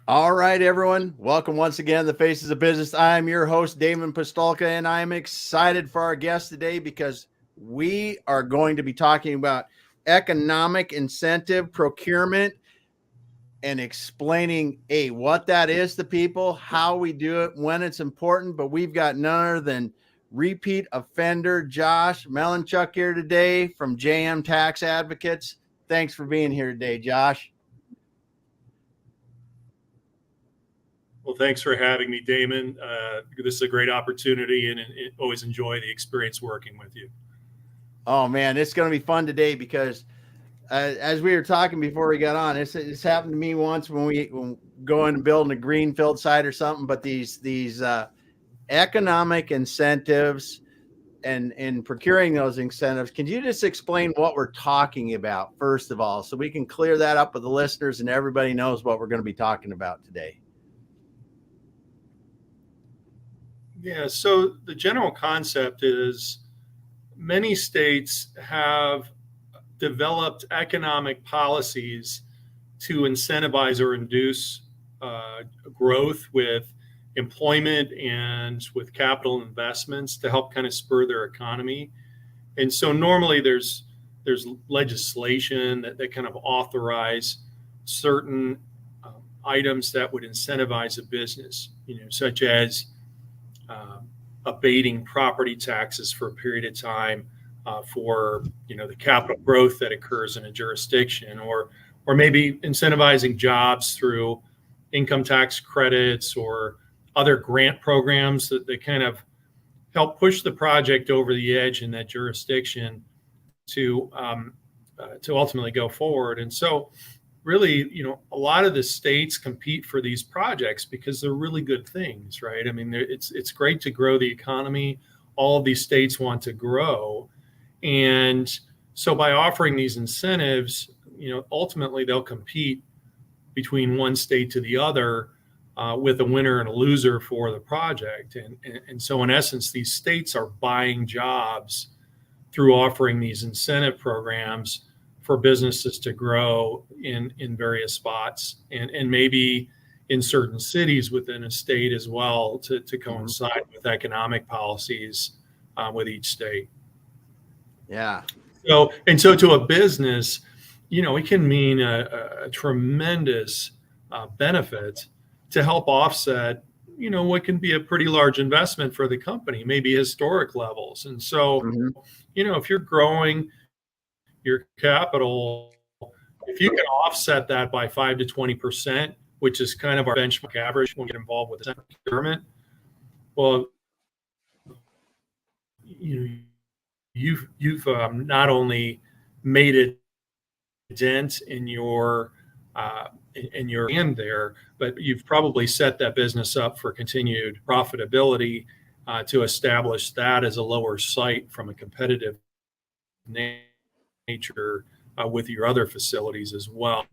All right, everyone. Welcome once again to the Faces of Business. I'm your host, Damon Pistolka, and I'm excited for our guest today because we are going to be talking about economic incentive procurement and explaining what that is to people, how we do it, when it's important. But we've got none other than repeat offender Josh Malancuk here today from JM Tax Advocates. Thanks for being here today, Josh. Well, thanks for having me, Damon. This is a great opportunity, and always enjoy the experience working with you. Oh, man, it's going to be fun today because as we were talking before we got on, it's happened to me once when we go in and building a greenfield site or something. But these economic incentives and procuring those incentives, can you just explain what we're talking about first of all, so we can clear that up with the listeners and everybody knows what we're going to be talking about today? Yeah, so the general concept is many states have developed economic policies to incentivize or induce growth with employment and with capital investments to help kind of spur their economy. And so normally there's legislation that kind of authorize certain items that would incentivize a business, such as abating property taxes for a period of time for the capital growth that occurs in a jurisdiction, or maybe incentivizing jobs through income tax credits or other grant programs that kind of help push the project over the edge in that jurisdiction to ultimately go forward. And so really, a lot of the states compete for these projects because they're really good things, right? I mean, it's great to grow the economy. All of these states want to grow. And so by offering these incentives, ultimately they'll compete between one state to the other with a winner and a loser for the project. And so in essence, these states are buying jobs through offering these incentive programs for businesses to grow in various spots and maybe in certain cities within a state as well to coincide with economic policies with each state. Yeah. So to a business, it can mean a tremendous benefit to help offset, what can be a pretty large investment for the company, maybe historic levels. And so, if you're growing your capital, if you can offset that by 5 to 20%, which is kind of our benchmark average when we get involved with procurement, well, you've not only made a dent in your hand there, but you've probably set that business up for continued profitability to establish that as a lower site from a competitive nature with your other facilities as well.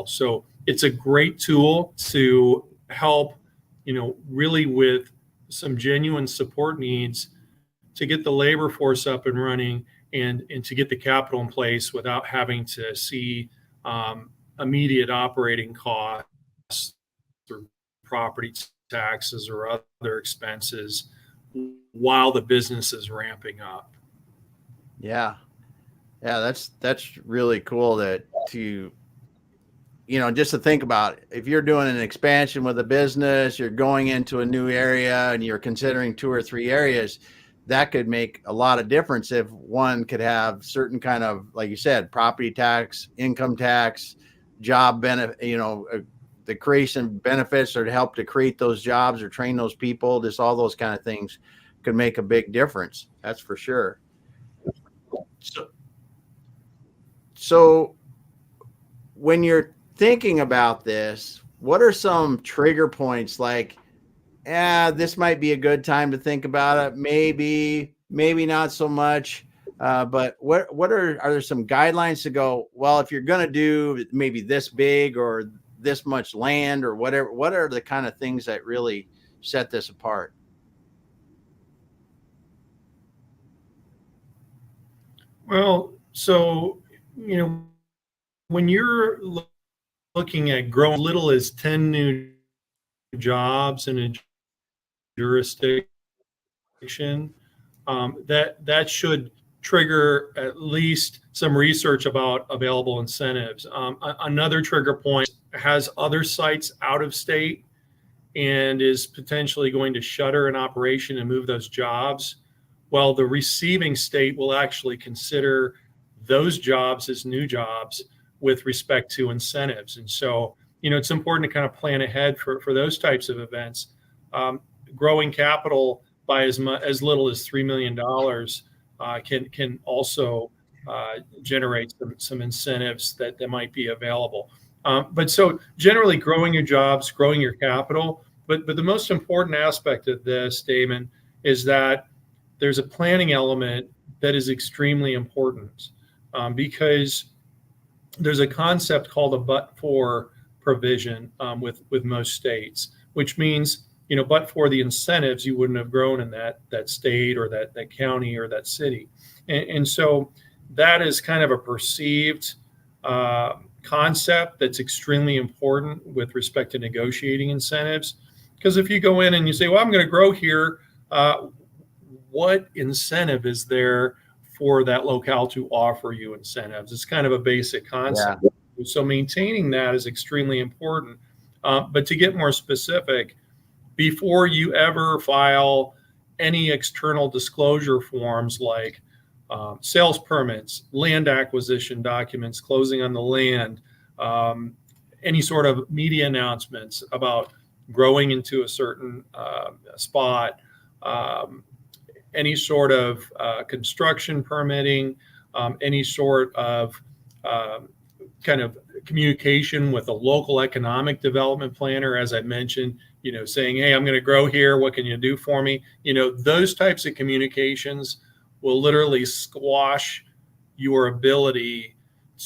So it's a great tool to help, really with some genuine support needs to get the labor force up and running and to get the capital in place without having to see immediate operating costs or property taxes or other expenses while the business is ramping up. Yeah, that's really cool just to think about it. If you're doing an expansion with a business, you're going into a new area and you're considering 2 or 3 areas, that could make a lot of difference if one could have certain kind of, like you said, property tax, income tax, job benefit, the creation of benefits or to help to create those jobs or train those people, just all those kind of things could make a big difference. That's for sure. So when you're thinking about this, what are some trigger points like, this might be a good time to think about it. Maybe not so much. But what are there some guidelines to go, well, if you're going to do maybe this big or this much land or whatever, what are the kind of things that really set this apart? Well, so, when you're looking at growing little as 10 new jobs in a jurisdiction, that should trigger at least some research about available incentives. Another trigger point has other sites out of state and is potentially going to shutter an operation and move those jobs. Well, the receiving state will actually consider those jobs as new jobs with respect to incentives. And so, it's important to kind of plan ahead for those types of events. Growing capital by as little as $3 million can also generate some incentives that might be available. But so generally growing your jobs, growing your capital, but the most important aspect of this, Damon, is that there's a planning element that is extremely important because there's a concept called a but-for provision with most states, which means, but for the incentives, you wouldn't have grown in that state or that county or that city. And so that is kind of a perceived concept that's extremely important with respect to negotiating incentives. Because if you go in and you say, well, I'm going to grow here, what incentive is there for that locale to offer you incentives? It's kind of a basic concept. Yeah. So maintaining that is extremely important. But to get more specific, before you ever file any external disclosure forms like sales permits, land acquisition documents, closing on the land, any sort of media announcements about growing into a certain spot, any sort of construction permitting, any sort of kind of communication with a local economic development planner, as I mentioned, saying, hey, I'm going to grow here. What can you do for me? Those types of communications will literally squash your ability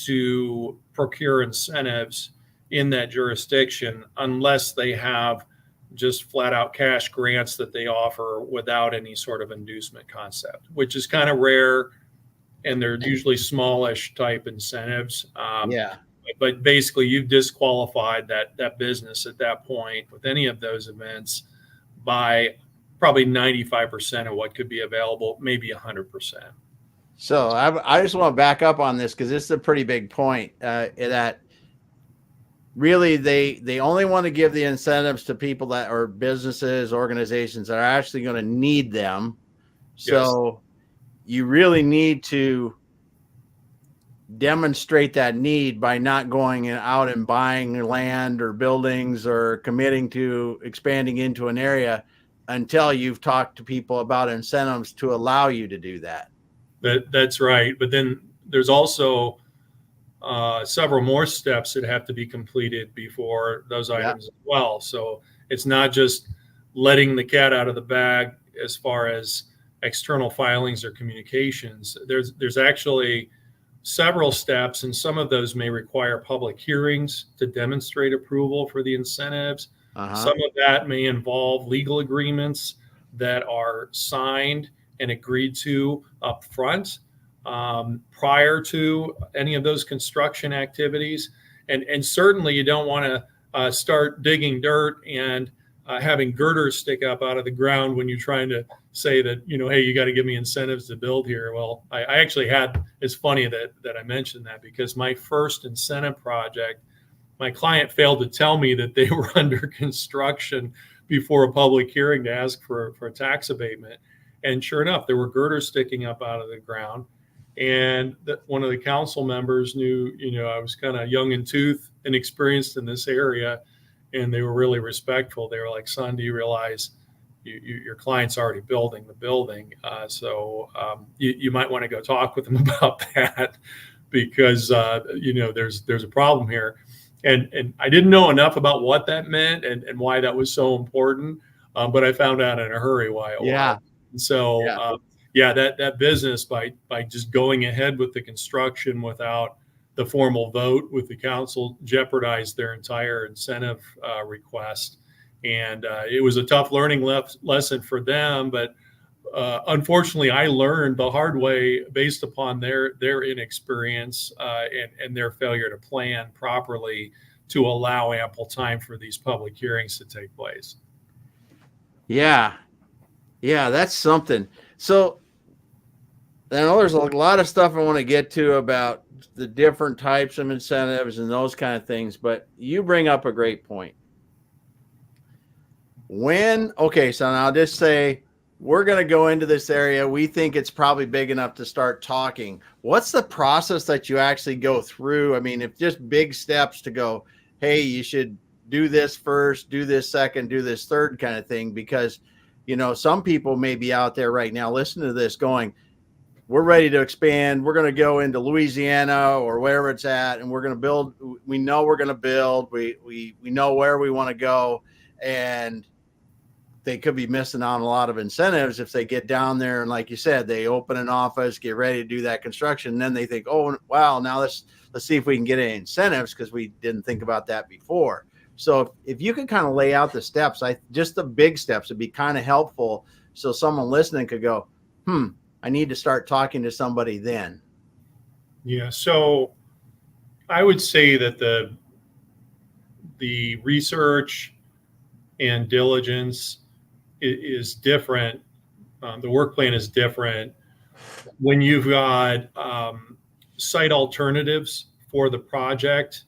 to procure incentives in that jurisdiction unless they have just flat out cash grants that they offer without any sort of inducement concept, which is kind of rare. And they're usually smallish type incentives. But basically you've disqualified that business at that point with any of those events by probably 95% of what could be available, maybe 100%. So I just want to back up on this because this is a pretty big point that really they only want to give the incentives to people that are businesses, organizations that are actually going to need them. So you really need to demonstrate that need by not going out and buying land or buildings or committing to expanding into an area until you've talked to people about incentives to allow you to do that. That's right. But then there's also several more steps that have to be completed before those items as well. So it's not just letting the cat out of the bag as far as external filings or communications. There's actually several steps, and some of those may require public hearings to demonstrate approval for the incentives. Some of that may involve legal agreements that are signed and agreed to up front prior to any of those construction activities. And certainly you don't want to start digging dirt and having girders stick up out of the ground when you're trying to say that, hey, you got to give me incentives to build here. Well, I actually it's funny that I mentioned that because my first incentive project, my client failed to tell me that they were under construction before a public hearing to ask for a tax abatement. And sure enough, there were girders sticking up out of the ground. And one of the council members knew, I was kind of young in tooth and experienced in this area. And they were really respectful. They were like, son, do you realize your client's already building the building? So you might want to go talk with them about that because, there's a problem here. And I didn't know enough about what that meant and why that was so important. But I found out in a hurry why it was. So, that business by just going ahead with the construction without the formal vote with the council jeopardized their entire incentive request. And it was a tough learning lesson for them. But unfortunately, I learned the hard way based upon their inexperience and their failure to plan properly to allow ample time for these public hearings to take place. Yeah. Yeah, that's something. So I know there's a lot of stuff I want to get to about the different types of incentives and those kind of things, but you bring up a great point. Okay, so now just say we're going to go into this area. We think it's probably big enough to start talking. What's the process that you actually go through? I mean, if just big steps to go, hey, you should do this first, do this second, do this third kind of thing, because, some people may be out there right now listening to this going, we're ready to expand. We're going to go into Louisiana or wherever it's at, and we're going to build. We know we're going to build. We know where we want to go, and they could be missing out on a lot of incentives if they get down there and, like you said, they open an office, get ready to do that construction, and then they think, oh wow, now let's see if we can get any incentives because we didn't think about that before. So if you can kind of lay out the steps, just the big steps would be kind of helpful, so someone listening could go, I need to start talking to somebody then. Yeah, so I would say that the research and diligence is different. The work plan is different when you've got site alternatives for the project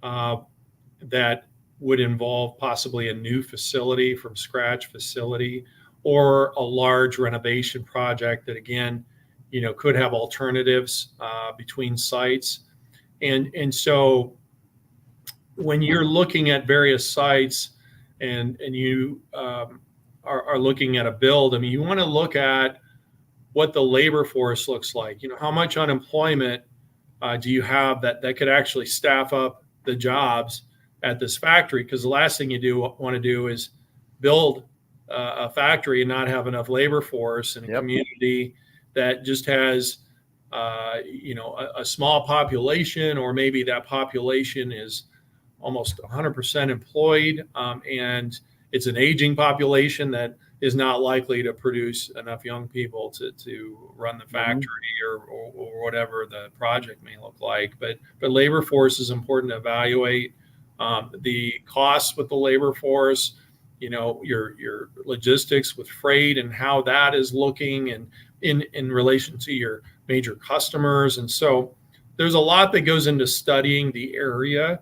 that would involve possibly a new facility from scratch facility, or a large renovation project that, again, could have alternatives between sites. And so when you're looking at various sites and you are looking at a build, I mean, you want to look at what the labor force looks like. How much unemployment do you have that could actually staff up the jobs at this factory? Because the last thing you want to do is build a factory and not have enough labor force in a community that just has a small population, or maybe that population is almost 100% employed, and it's an aging population that is not likely to produce enough young people to run the factory or whatever the project may look like. But labor force is important to evaluate. The costs with the labor force, your logistics with freight and how that is looking, and in relation to your major customers. And so there's a lot that goes into studying the area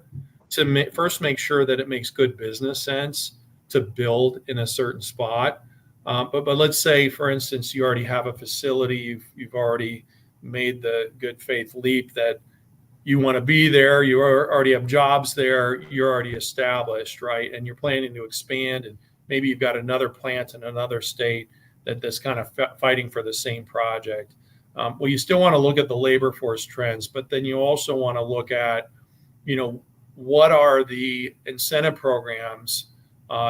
to first make sure that it makes good business sense to build in a certain spot. But let's say, for instance, you already have a facility, you've already made the good faith leap that you want to be there, you already have jobs there, you're already established, right? And you're planning to expand, and maybe you've got another plant in another state that's kind of fighting for the same project. Well, you still want to look at the labor force trends, but then you also want to look at, what are the incentive programs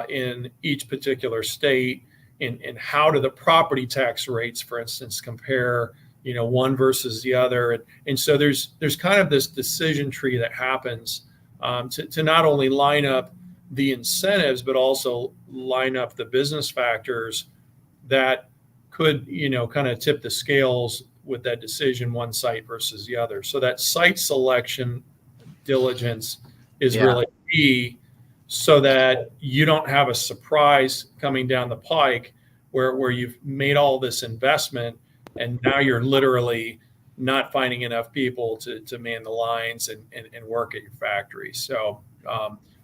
in each particular state, and how do the property tax rates, for instance, compare, one versus the other. And so there's kind of this decision tree that happens to not only line up the incentives, but also line up the business factors that could, kind of tip the scales with that decision, one site versus the other. So that site selection diligence is really key, so that you don't have a surprise coming down the pike where you've made all this investment and now you're literally not finding enough people to man the lines and work at your factory. So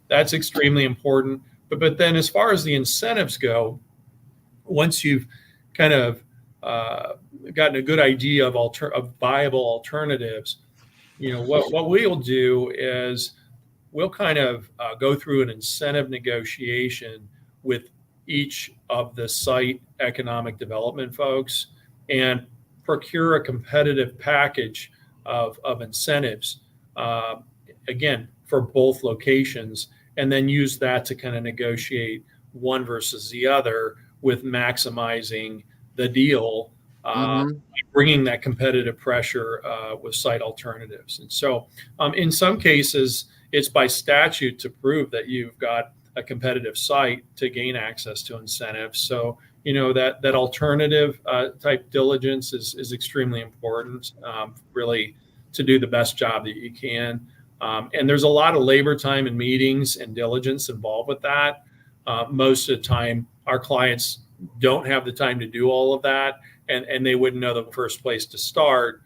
that's extremely important. But then as far as the incentives go, once you've kind of gotten a good idea of viable alternatives, what we'll do is we'll kind of go through an incentive negotiation with each of the site economic development folks and procure a competitive package of incentives, again, for both locations, and then use that to kind of negotiate one versus the other with maximizing the deal, bringing that competitive pressure with site alternatives. And so in some cases, it's by statute to prove that you've got a competitive site to gain access to incentives. So, that alternative type diligence is extremely important, really, to do the best job that you can. And there's a lot of labor time and meetings and diligence involved with that. Most of the time, our clients don't have the time to do all of that, and they wouldn't know the first place to start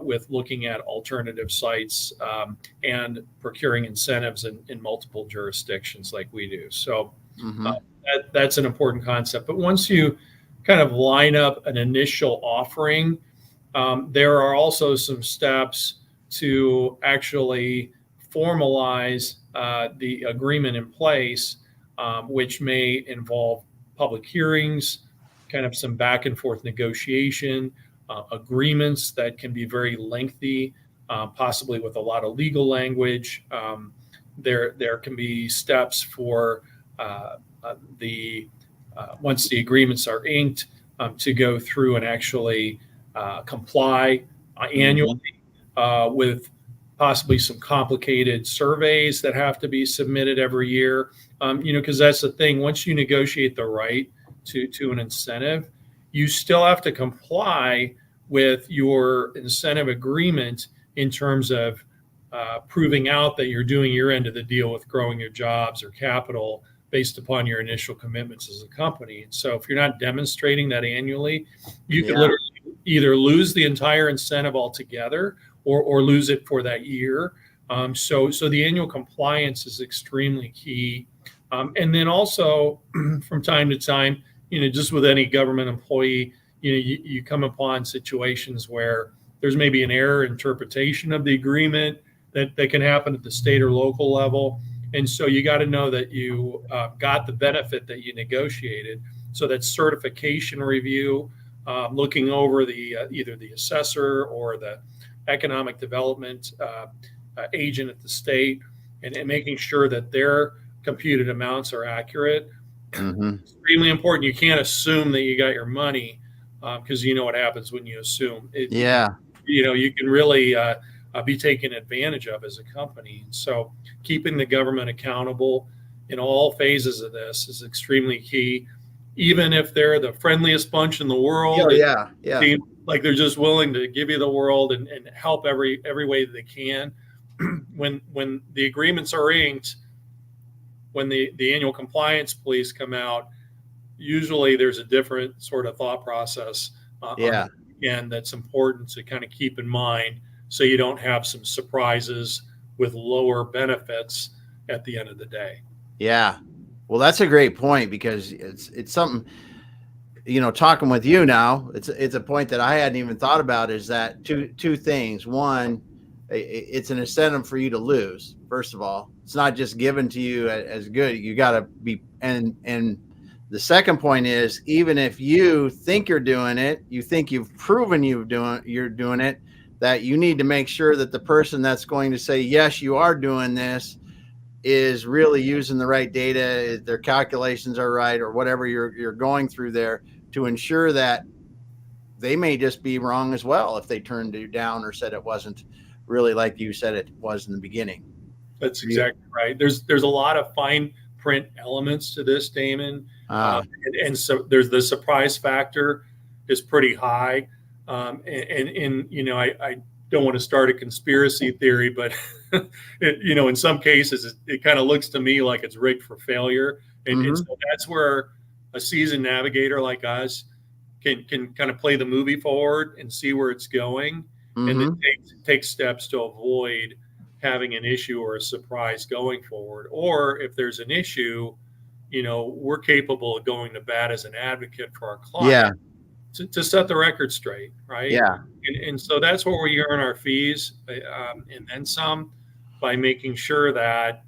with looking at alternative sites and procuring incentives in multiple jurisdictions like we do. So that's an important concept. But once you kind of line up an initial offering, there are also some steps to actually formalize the agreement in place, which may involve public hearings, kind of some back and forth negotiation, agreements that can be very lengthy, possibly with a lot of legal language. There can be steps for once the agreements are inked, to go through and actually comply annually with possibly some complicated surveys that have to be submitted every year. Because that's the thing. Once you negotiate the right to an incentive, you still have to comply with your incentive agreement in terms of proving out that you're doing your end of the deal with growing your jobs or capital based upon your initial commitments as a company. And so if you're not demonstrating that annually, you could literally either lose the entire incentive altogether or lose it for that year. So the annual compliance is extremely key. And then also from time to time, just with any government employee, you come upon situations where there's maybe an error interpretation of the agreement that can happen at the state or local level. And so you got to know that you got the benefit that you negotiated. So that certification review, looking over either the assessor or the economic development agent at the state, and making sure that their computed amounts are accurate. Extremely important. You can't assume that you got your money, because you know what happens when you assume it. You can really be taken advantage of as a company. So keeping the government accountable in all phases of this is extremely key. Even if they're the friendliest bunch in the world, seem like they're just willing to give you the world and help every way that they can. When the agreements are inked, when the annual compliance police come out, usually there's a different sort of thought process. And that's important to kind of keep in mind, so you don't have some surprises with lower benefits at the end of the day. Yeah. Well, that's a great point, because it's something, talking with you now, it's a point that I hadn't even thought about, is that two things. One, it's an incentive for you to lose. First of all, it's not just given to you as good. You got to be, and the second point is, even if you think you're doing it, you think you've proven you're doing it, that you need to make sure that the person that's going to say, yes, you are doing this, is really using the right data, their calculations are right, or whatever you're going through there, to ensure that they may just be wrong as well if they turned you down or said it wasn't really like you said it was in the beginning. That's exactly right. There's a lot of fine print elements to this, Damon. And so there's the surprise factor is pretty high. I don't want to start a conspiracy theory, but in some cases it kind of looks to me like it's rigged for failure. And so that's where a seasoned navigator like us can kind of play the movie forward and see where it's going, and then take steps to avoid having an issue or a surprise going forward. Or if there's an issue, we're capable of going to bat as an advocate for our client to set the record straight, right? Yeah. And so that's where we earn our fees, and then some, by making sure that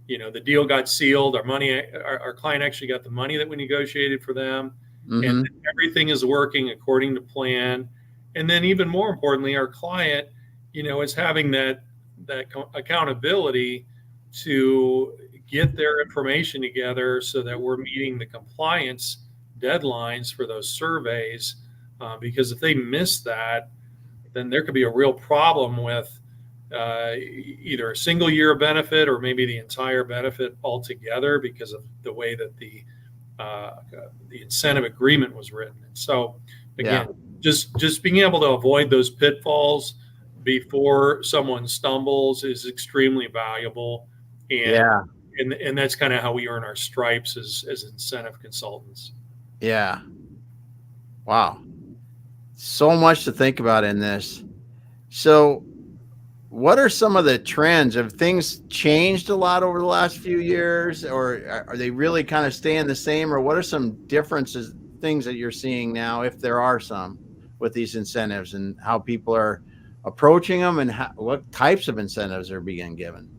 the deal got sealed, our client actually got the money that we negotiated for them, and everything is working according to plan. And then even more importantly, our client, is having that accountability to get their information together so that we're meeting the compliance deadlines for those surveys. Because if they miss that, then there could be a real problem with either a single year of benefit or maybe the entire benefit altogether, because of the way that the incentive agreement was written. And so again, just being able to avoid those pitfalls before someone stumbles is extremely valuable. And Yeah. and that's kind of how we earn our stripes as incentive consultants. Yeah. Wow. So much to think about in this. So, what are some of the trends? Have things changed a lot over the last few years, or are they really kind of staying the same? Or what are some differences, things that you're seeing now, if there are some, with these incentives and how people are approaching them and what types of incentives are being given?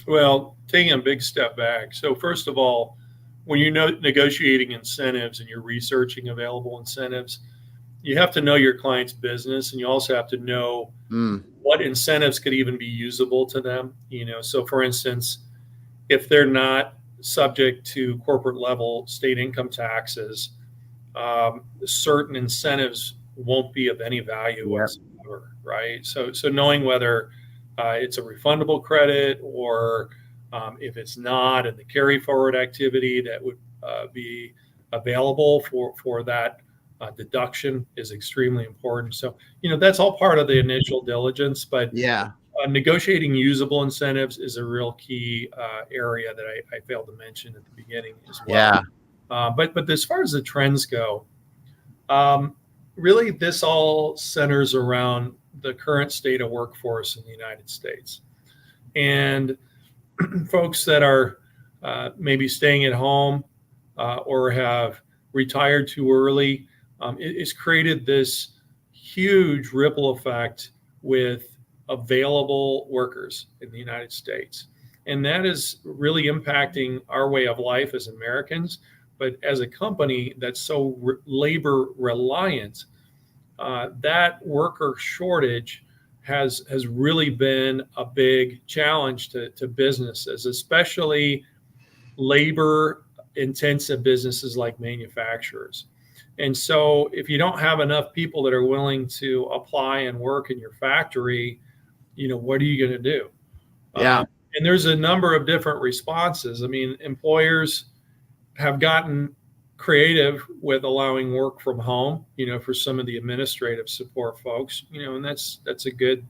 Well, taking a big step back. So first of all, when you're negotiating incentives and you're researching available incentives, you have to know your client's business, and you also have to know what incentives could even be usable to them. So for instance, if they're not subject to corporate level state income taxes, certain incentives won't be of any value whatsoever, right? So knowing whether it's a refundable credit or if it's not, and the carry forward activity that would be available for that deduction is extremely important. So that's all part of the initial diligence, but negotiating usable incentives is a real key area that I failed to mention at the beginning as well. But as far as the trends go, really this all centers around the current state of workforce in the United States. And folks that are maybe staying at home or have retired too early, it's created this huge ripple effect with available workers in the United States. And that is really impacting our way of life as Americans. But as a company that's so labor reliant, that worker shortage has really been a big challenge to businesses, especially labor intensive businesses like manufacturers. And so if you don't have enough people that are willing to apply and work in your factory, what are you going to do? And there's a number of different responses. I mean, employers have gotten creative with allowing work from home, for some of the administrative support folks, and that's a good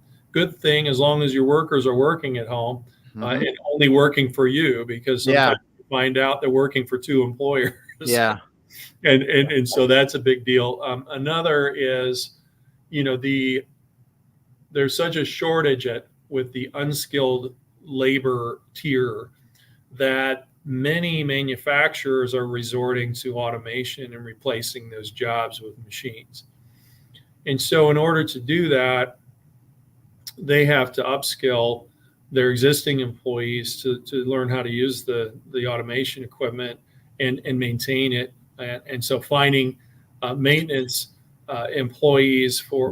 thing as long as your workers are working at home and only working for you, because sometimes you find out they're working for two employers. And so that's a big deal. Another is, there's such a shortage with the unskilled labor tier that many manufacturers are resorting to automation and replacing those jobs with machines. And so in order to do that, they have to upskill their existing employees to learn how to use the automation equipment and maintain it. And so finding maintenance employees for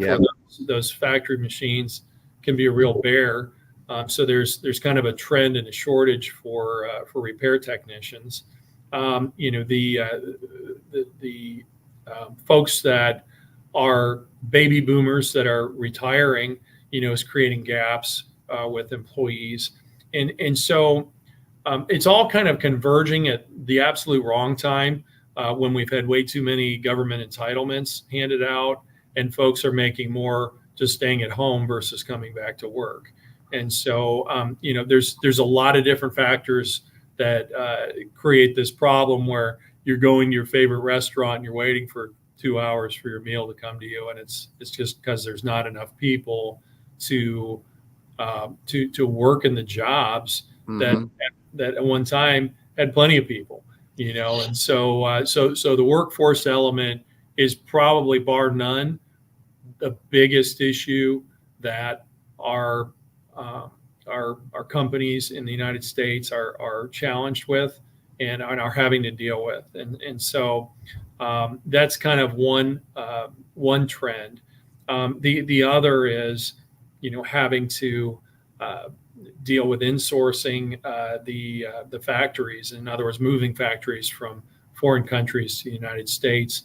those factory machines can be a real bear. So there's kind of a trend and a shortage for repair technicians. The folks that are baby boomers that are retiring, is creating gaps with employees, and so it's all kind of converging at the absolute wrong time when we've had way too many government entitlements handed out, and folks are making more just staying at home versus coming back to work. And so, there's a lot of different factors that create this problem where you're going to your favorite restaurant and you're waiting for 2 hours for your meal to come to you, and it's just because there's not enough people to work in the jobs that at one time had plenty of people, and so the workforce element is probably bar none the biggest issue that our companies in the United States are challenged with and are having to deal with. And so that's kind of one trend. The other is, having to deal with insourcing the factories. In other words, moving factories from foreign countries to the United States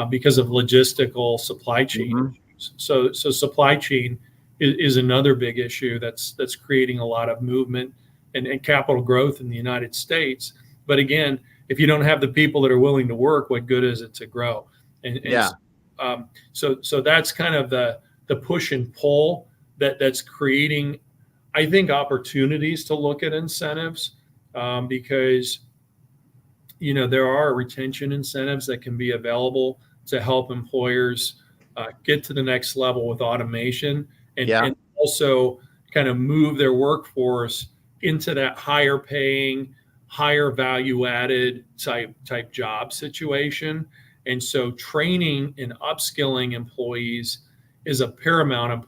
because of logistical supply chain issues. So supply chain is another big issue that's creating a lot of movement and capital growth in the United States. But again, if you don't have the people that are willing to work, what good is it to grow? So that's kind of the push and pull that's creating, I think, opportunities to look at incentives, because there are retention incentives that can be available to help employers get to the next level with automation, and also kind of move their workforce into that higher paying, higher value added type job situation. And so training and upskilling employees is a paramount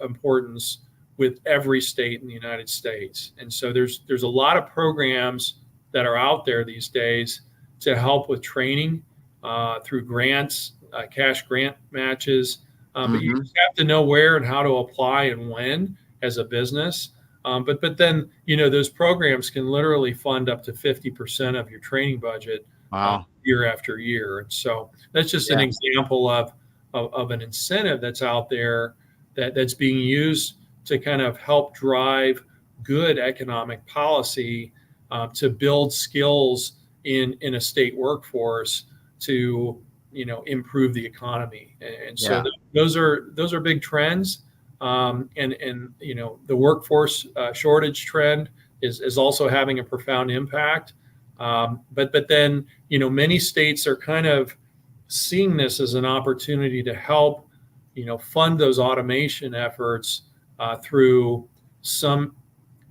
importance with every state in the United States. And so there's a lot of programs that are out there these days to help with training through grants, cash grant matches. But you just have to know where and how to apply and when as a business. But then, those programs can literally fund up to 50% of your training budget year after year. And so that's just an example of an incentive that's out there that's being used to kind of help drive good economic policy to build skills in a state workforce to improve the economy. And so those are big trends. And the workforce shortage trend is also having a profound impact. But then many states are kind of seeing this as an opportunity to help fund those automation efforts through some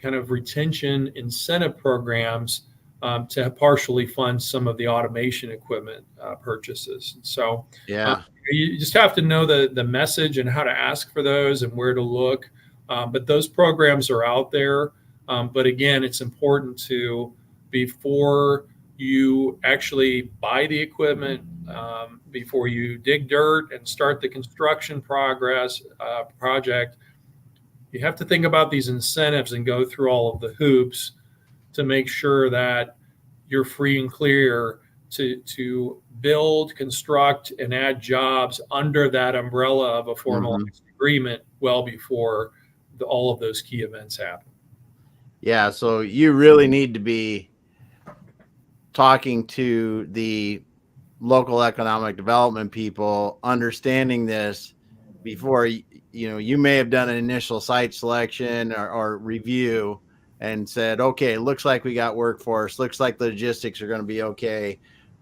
kind of retention incentive programs to partially fund some of the automation equipment purchases. So you just have to know the message and how to ask for those and where to look. But those programs are out there. But again, it's important to, before you actually buy the equipment, before you dig dirt and start the construction project, you have to think about these incentives and go through all of the hoops to make sure that you're free and clear to build, construct, and add jobs under that umbrella of a formalized agreement well before all of those key events happen. Yeah, so you really need to be talking to the local economic development people, understanding this before you may have done an initial site selection or review and said, okay, looks like we got workforce, looks like the logistics are going to be okay,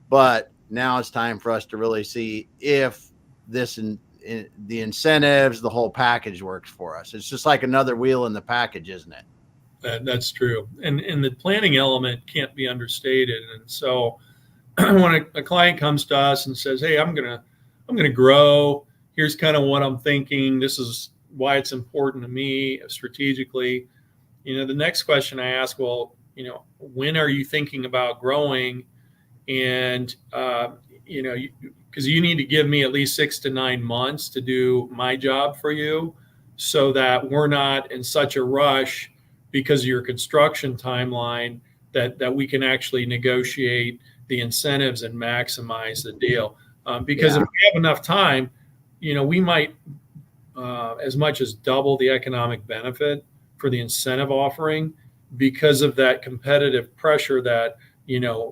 but now it's time for us to really see if this the incentives, the whole package works for us. It's just like another wheel in the package, isn't it? That's true. And the planning element can't be understated. And so when a client comes to us and says, hey, I'm gonna grow, here's kind of what I'm thinking, this is why it's important to me strategically, the next question I ask, well, when are you thinking about growing? And because you need to give me at least 6 to 9 months to do my job for you, so that we're not in such a rush because of your construction timeline that we can actually negotiate the incentives and maximize the deal. Because if we have enough time, we might as much as double the economic benefit for the incentive offering because of that competitive pressure that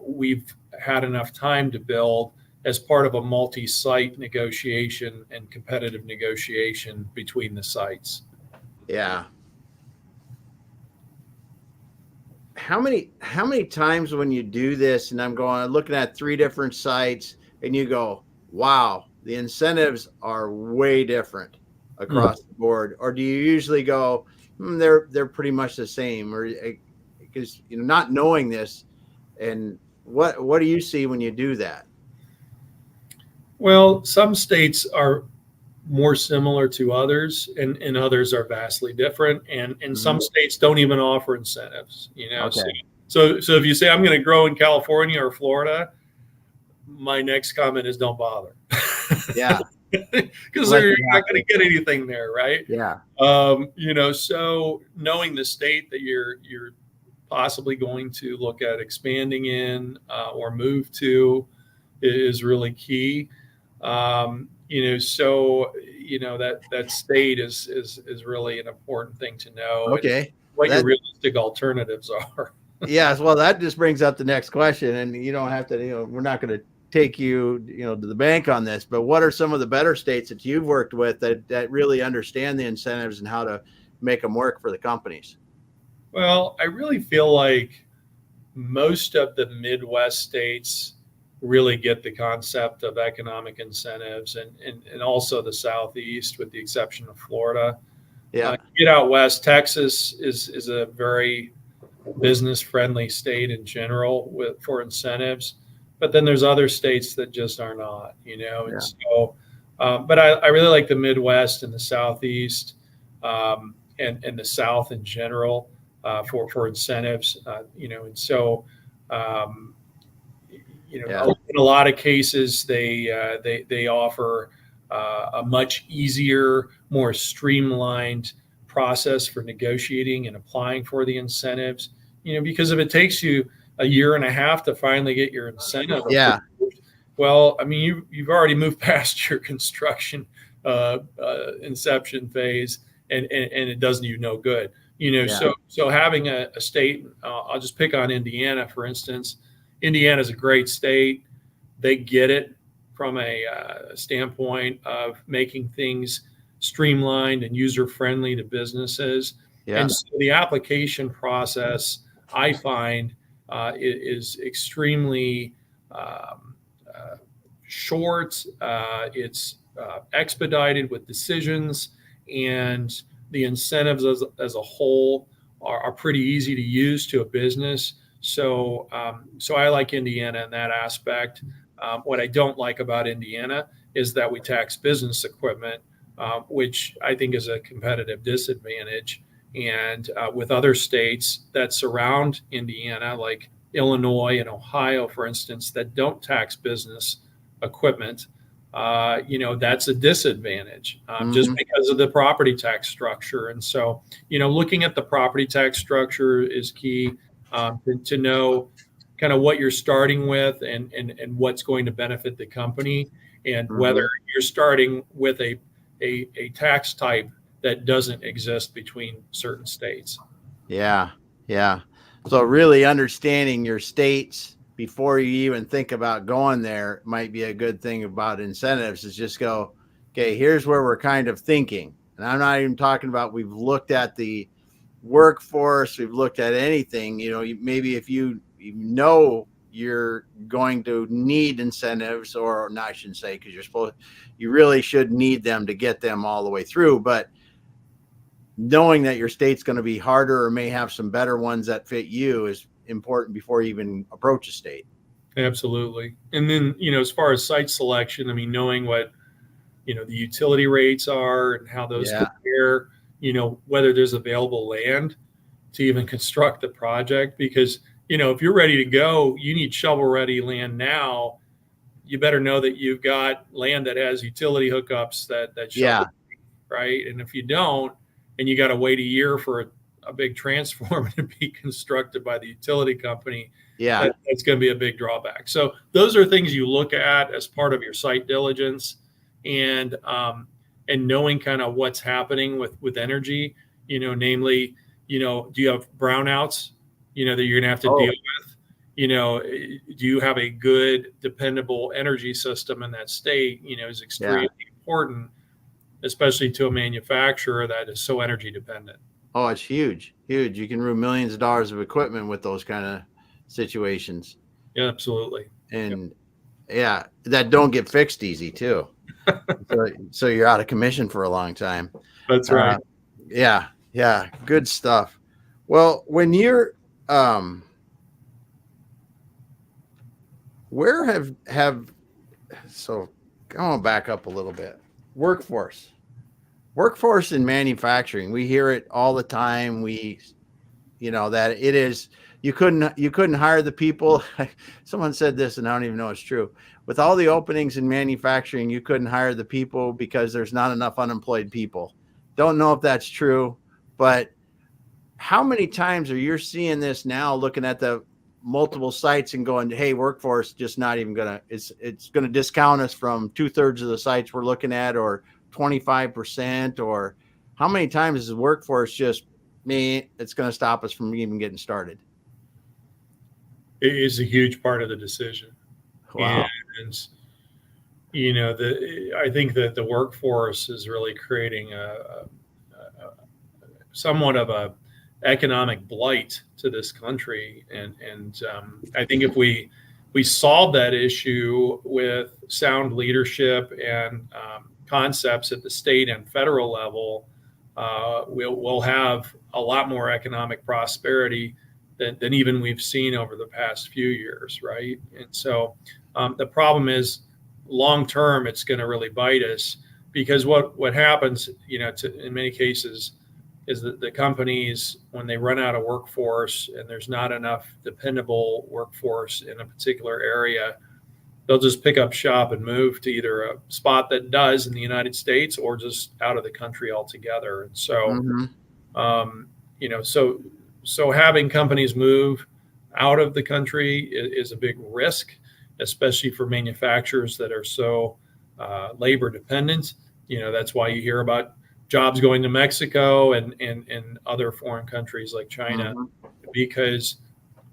we've had enough time to build as part of a multi-site negotiation and competitive negotiation between the sites. Yeah. How many times when you do this, and I'm looking at 3 different sites, and you go, wow, the incentives are way different across the board, or do you usually go, they're pretty much the same, or because not knowing this, and what do you see when you do that? Well, some states are more similar to others, and others are vastly different. And some states don't even offer incentives, Okay. So if you say I'm going to grow in California or Florida, my next comment is don't bother. Yeah. Because you're not going to get anything there, right? Yeah. So knowing the state that you're possibly going to look at expanding in or move to is really key. So that state is really an important thing to know. Okay. What your realistic alternatives are. Yes. Well, that just brings up the next question, and you don't have to, we're not going to take you, to the bank on this, but what are some of the better states that you've worked with that really understand the incentives and how to make them work for the companies? Well, I really feel like most of the Midwest states really get the concept of economic incentives, and also the Southeast, with the exception of Florida. Yeah. Get out west, Texas is a very business friendly state in general for incentives, but then there's other states that just are not, and so but I really like the Midwest and the Southeast, and the South in general, for incentives, and so in a lot of cases they offer a much easier, more streamlined process for negotiating and applying for the incentives. Because if it takes you a year and a half to finally get your incentive, well, I mean, you've already moved past your construction inception phase, and it doesn't you no good. So having a state, I'll just pick on Indiana, for instance. Indiana is a great state. They get it from a standpoint of making things streamlined and user-friendly to businesses. And so the application process, I find, is extremely short. It's expedited with decisions, and the incentives as a whole are pretty easy to use to a business. So I like Indiana in that aspect. What I don't like about Indiana is that we tax business equipment, which I think is a competitive disadvantage. And with other states that surround Indiana, like Illinois and Ohio, for instance, that don't tax business equipment, that's a disadvantage, just because of the property tax structure. And so, looking at the property tax structure is key, to know kind of what you're starting with and what's going to benefit the company, and whether you're starting with a tax type that doesn't exist between certain states. Yeah. So really understanding your states before you even think about going there might be a good thing about incentives, is just go, okay, here's where we're kind of thinking. And I'm not even talking about we've looked at the workforce, we've looked at anything, maybe if you're going to need incentives, or not, I shouldn't say, because you really should need them to get them all the way through. But knowing that your state's going to be harder or may have some better ones that fit you is important before you even approach a state. Absolutely. And then, as far as site selection, I mean, knowing what, the utility rates are and how those compare, whether there's available land to even construct the project, because, if you're ready to go, you need shovel-ready land now. You better know that you've got land that has utility hookups that shovel, right? And if you don't, and you got to wait a year for a big transformer to be constructed by the utility company, that's going to be a big drawback. So those are things you look at as part of your site diligence, and knowing kind of what's happening with energy, namely, do you have brownouts, that you're going to have to deal with? Do you have a good, dependable energy system in that state? Is extremely important, especially to a manufacturer that is so energy dependent. Oh, it's huge. You can ruin millions of dollars of equipment with those kind of situations. Yeah, absolutely. And that don't get fixed easy too. so you're out of commission for a long time. That's right. Yeah. Good stuff. Well, when you're, where so going back up a little bit, workforce in manufacturing, we hear it all the time. That it is, you couldn't hire the people. Someone said this, and I don't even know it's true. With all the openings in manufacturing, you couldn't hire the people because there's not enough unemployed people. Don't know if that's true, but how many times are you seeing this now, looking at the multiple sites and going, hey, workforce just not even it's going to discount us from 2/3 of the sites we're looking at, or 25%, or how many times is the workforce just it's going to stop us from even getting started? It is a huge part of the decision. Wow. And I think that the workforce is really creating a somewhat of a economic blight to this country, and I think if we solve that issue with sound leadership and concepts at the state and federal level, we'll have a lot more economic prosperity than even we've seen over the past few years, right? And so the problem is, long term, it's going to really bite us, because what happens, in many cases, is that the companies, when they run out of workforce and there's not enough dependable workforce in a particular area, they'll just pick up shop and move to either a spot that does in the United States or just out of the country altogether. And so, so having companies move out of the country is a big risk, especially for manufacturers that are so labor dependent. That's why you hear about jobs going to Mexico and other foreign countries like China, because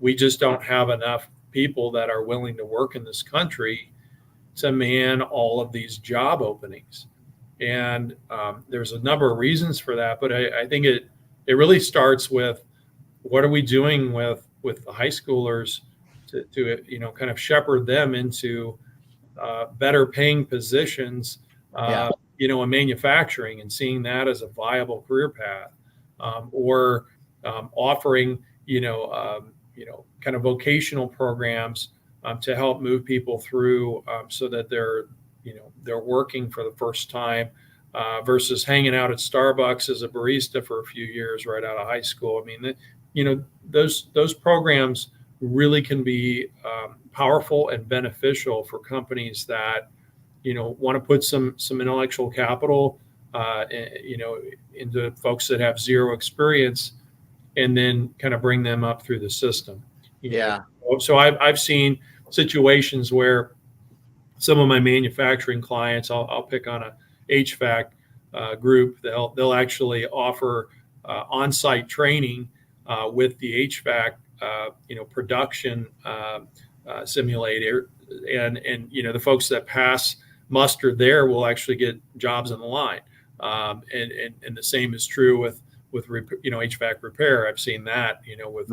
we just don't have enough people that are willing to work in this country to man all of these job openings. And there's a number of reasons for that, but I think it really starts with, what are we doing with the high schoolers to kind of shepherd them into better paying positions, in manufacturing, and seeing that as a viable career path, or offering, kind of vocational programs to help move people through, so that they're working for the first time, versus hanging out at Starbucks as a barista for a few years right out of high school. I mean, those programs really can be powerful and beneficial for companies that want to put some intellectual capital, into folks that have zero experience, and then kind of bring them up through the system. So I've seen situations where some of my manufacturing clients, I'll pick on a HVAC group, they'll actually offer on-site training with the HVAC, production simulator, and the folks that pass muster there will actually get jobs on the line, and the same is true with HVAC repair. I've seen that with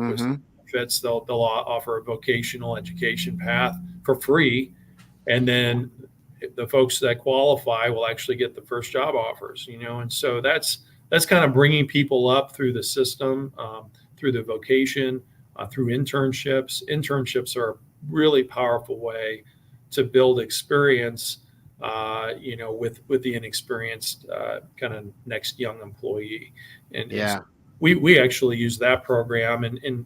fits, they'll offer a vocational education path for free, and then the folks that qualify will actually get the first job offers. And so that's kind of bringing people up through the system, through the vocation, through internships. Internships are a really powerful way to build experience, with the inexperienced kind of next young employee. And so we actually use that program, and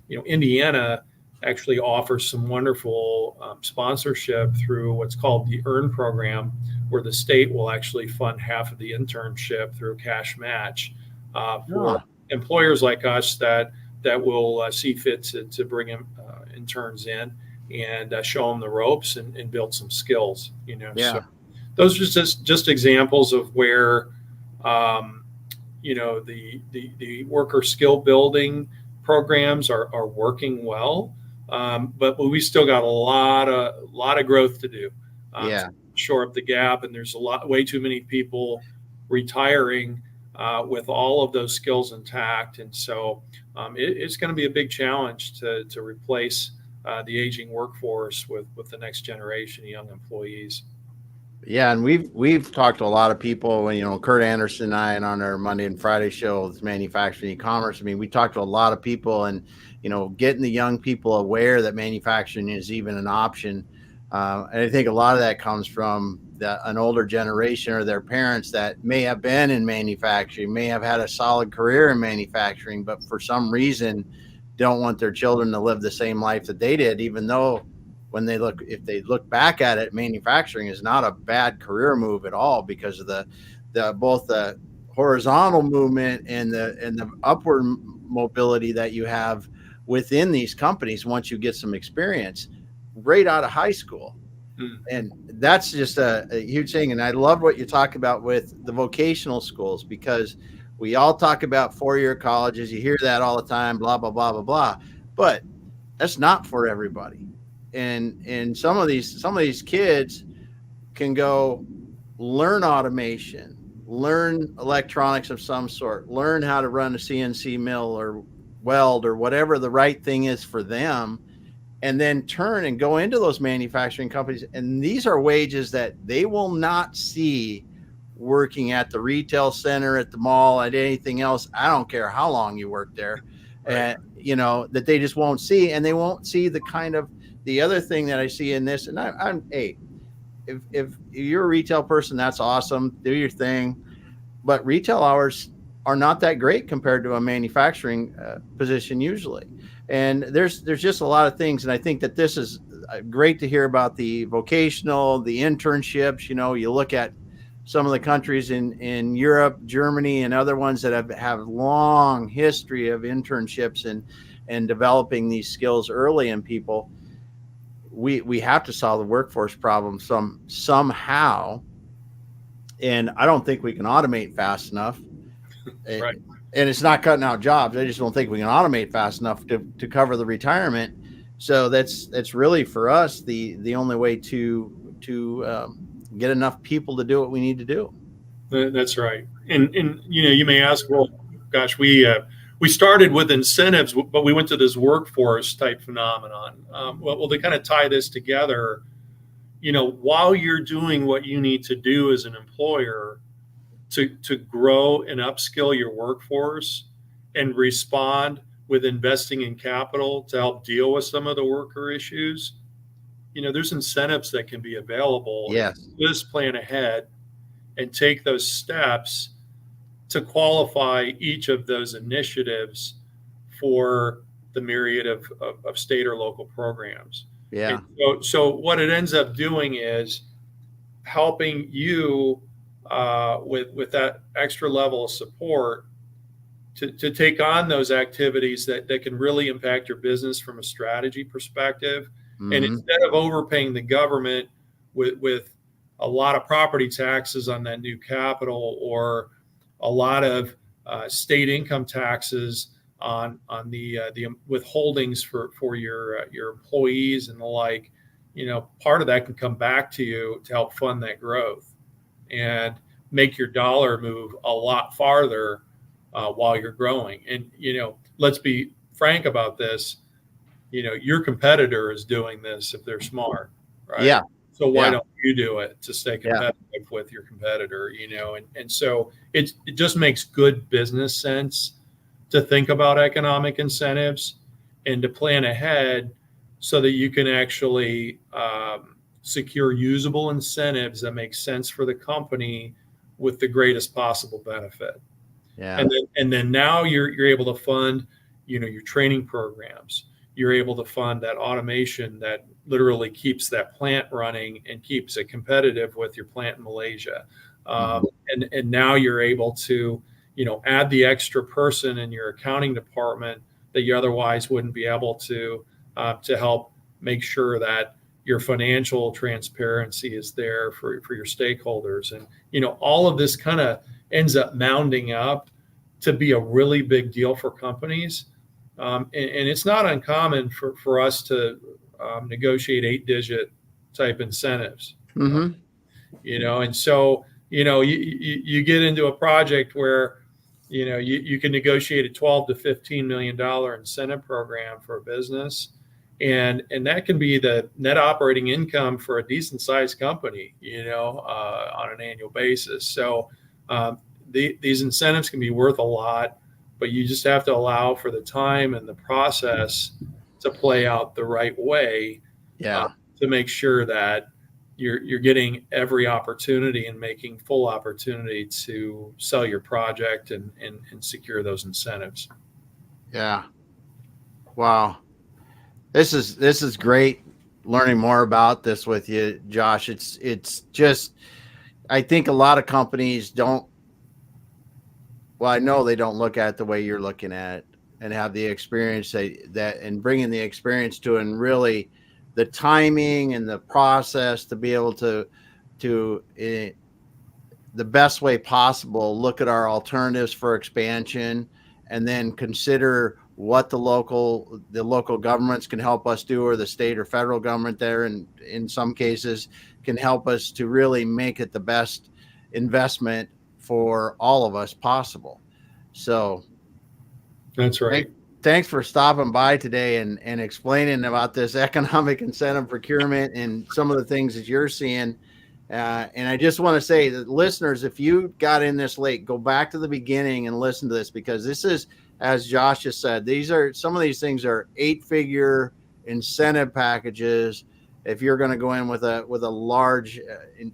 Indiana actually offers some wonderful sponsorship through what's called the EARN program, where the state will actually fund half of the internship through a cash match for employers like us that will see fit to bring interns in and show them the ropes and build some skills. So those are just examples of where the worker skill building programs are working well, but we still got a lot of growth to do to shore up the gap, and there's way too many people retiring with all of those skills intact. And so it's going to be a big challenge to replace the aging workforce with the next generation of young employees. Yeah, and we've talked to a lot of people. Kurt Anderson and I, and on our Monday and Friday show, it's manufacturing e-commerce. I mean, we talked to a lot of people, and getting the young people aware that manufacturing is even an option. And I think a lot of that comes from an older generation or their parents that may have been in manufacturing, may have had a solid career in manufacturing, but for some reason don't want their children to live the same life that they did, even though if they look back at it, manufacturing is not a bad career move at all, because of both the horizontal movement and the upward mobility that you have within these companies once you get some experience right out of high school. And that's just a huge thing. And I love what you talk about with the vocational schools, because we all talk about four-year colleges. You hear that all the time, blah, blah, blah, blah, blah. But that's not for everybody. and some of these kids can go learn automation, learn electronics of some sort, learn how to run a CNC mill or weld or whatever the right thing is for them, and then turn and go into those manufacturing companies. And these are wages that they will not see working at the retail center, at the mall, at anything else. I don't care how long you work there. Right. That they just won't see. And they won't see the other thing that I see in this. And if you're a retail person, that's awesome. Do your thing. But retail hours are not that great compared to a manufacturing position usually. And there's just a lot of things. And I think that this is great to hear about the vocational, the internships. You look at some of the countries in Europe, Germany, and other ones that have long history of internships and developing these skills early in people. We have to solve the workforce problem somehow. And I don't think we can automate fast enough. Right. And it's not cutting out jobs. I just don't think we can automate fast enough to cover the retirement. So that's really for us the only way to get enough people to do what we need to do. That's right. And you may ask, well, gosh, we started with incentives, but we went to this workforce type phenomenon. Well, to kind of tie this together, while you're doing what you need to do as an employer to grow and upskill your workforce and respond with investing in capital to help deal with some of the worker issues, there's incentives that can be available. Yes. Just plan ahead and take those steps to qualify each of those initiatives for the myriad of state or local programs. Yeah. So what it ends up doing is helping you with that extra level of support to take on those activities that can really impact your business from a strategy perspective. Mm-hmm. And instead of overpaying the government with a lot of property taxes on that new capital, or a lot of state income taxes on the withholdings for your employees and the like, part of that can come back to you to help fund that growth and make your dollar move a lot farther while you're growing. And let's be frank about this. Your competitor is doing this if they're smart, right? Yeah. So why don't you do it to stay competitive with your competitor? And so it just makes good business sense to think about economic incentives and to plan ahead so that you can actually secure usable incentives that make sense for the company with the greatest possible benefit. Yeah. And then now you're able to fund, your training programs. You're able to fund that automation that literally keeps that plant running and keeps it competitive with your plant in Malaysia. And now you're able to, add the extra person in your accounting department that you otherwise wouldn't be able to help make sure that your financial transparency is there for your stakeholders. And, all of this kind of ends up mounding up to be a really big deal for companies. And it's not uncommon for us to negotiate 8-digit type incentives. Mm-hmm. And so, you get into a project where, you can negotiate a $12 to $15 million incentive program for a business. And that can be the net operating income for a decent sized company, on an annual basis. So these incentives can be worth a lot, but you just have to allow for the time and the process to play out the right way to make sure that you're getting every opportunity and making full opportunity to sell your project and secure those incentives. Yeah. Wow. This is great learning more about this with you, Josh. It's just, I think a lot of companies don't, well, I know they don't look at it the way you're looking at it and have the experience that and bringing the experience to, and really the timing and the process to be able to the best way possible look at our alternatives for expansion, and then consider what the local governments can help us do, or the state or federal government there, and in some cases can help us to really make it the best investment for all of us possible. So That's right. thanks for stopping by today and explaining about this economic incentive procurement and some of the things that you're seeing. And I just want to say that listeners, if you got in this late, go back to the beginning and listen to this, because this is, as Josh just said, some of these things are 8-figure incentive packages. If you're going to go in with a large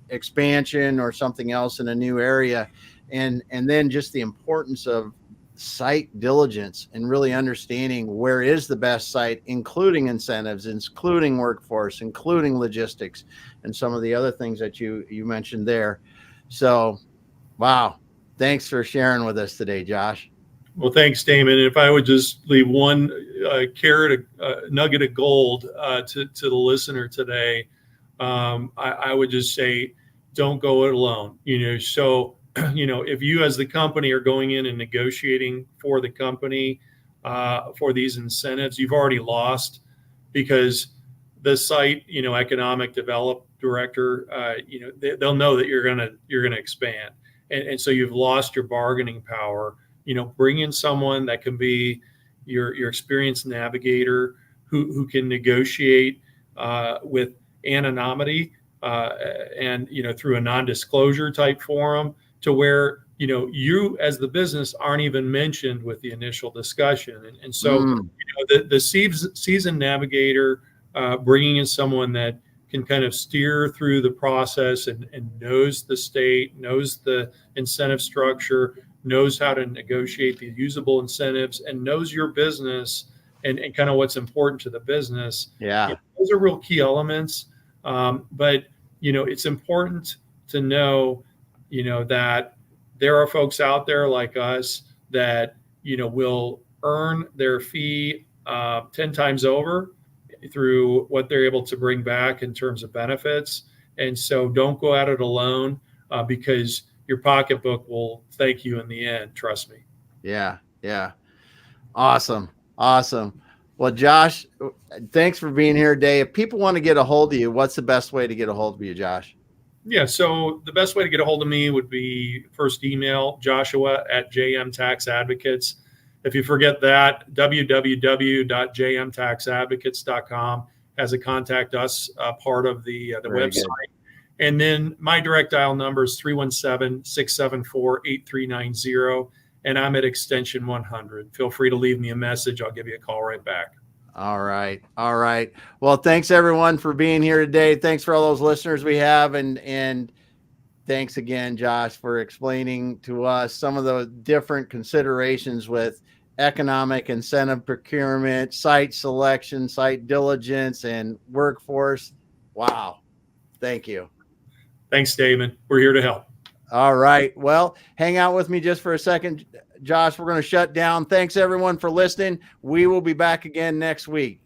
expansion or something else in a new area, and then just the importance of site diligence and really understanding where is the best site, including incentives, including workforce, including logistics, and some of the other things that you mentioned there. So, wow. Thanks for sharing with us today, Josh. Well, thanks, Damon. And if I would just leave one carrot, nugget of gold to the listener today, I would just say, don't go it alone. So if you as the company are going in and negotiating for the company for these incentives, you've already lost, because the site, economic development director, they'll know that you're gonna expand, and so you've lost your bargaining power. Bring in someone that can be your experienced navigator who can negotiate with anonymity and through a non-disclosure type forum, to where you as the business aren't even mentioned with the initial discussion. And so the seasoned navigator, bringing in someone that can kind of steer through the process and knows the state, knows the incentive structure, knows how to negotiate the usable incentives, and knows your business and kind of what's important to the business. Yeah. Those are real key elements. But it's important to know that there are folks out there like us that will earn their fee 10 times over through what they're able to bring back in terms of benefits. And so don't go at it alone, because your pocketbook will thank you in the end. Trust me. Yeah. Awesome. Well, Josh, thanks for being here today. If people want to get a hold of you, what's the best way to get a hold of you, Josh? Yeah, so the best way to get a hold of me would be first email, Joshua@JM Tax Advocates. If you forget that, www.jmtaxadvocates.com has a contact us part of the website. Good. And then my direct dial number is 317-674-8390, and I'm at extension 100. Feel free to leave me a message. I'll give you a call right back. All right. Well, thanks everyone for being here today. Thanks for all those listeners we have. And thanks again, Josh, for explaining to us some of the different considerations with economic incentive procurement, site selection, site diligence, and workforce. Wow. Thank you. Thanks, Damon. We're here to help. All right. Well, hang out with me just for a second, Josh. We're going to shut down. Thanks everyone for listening. We will be back again next week.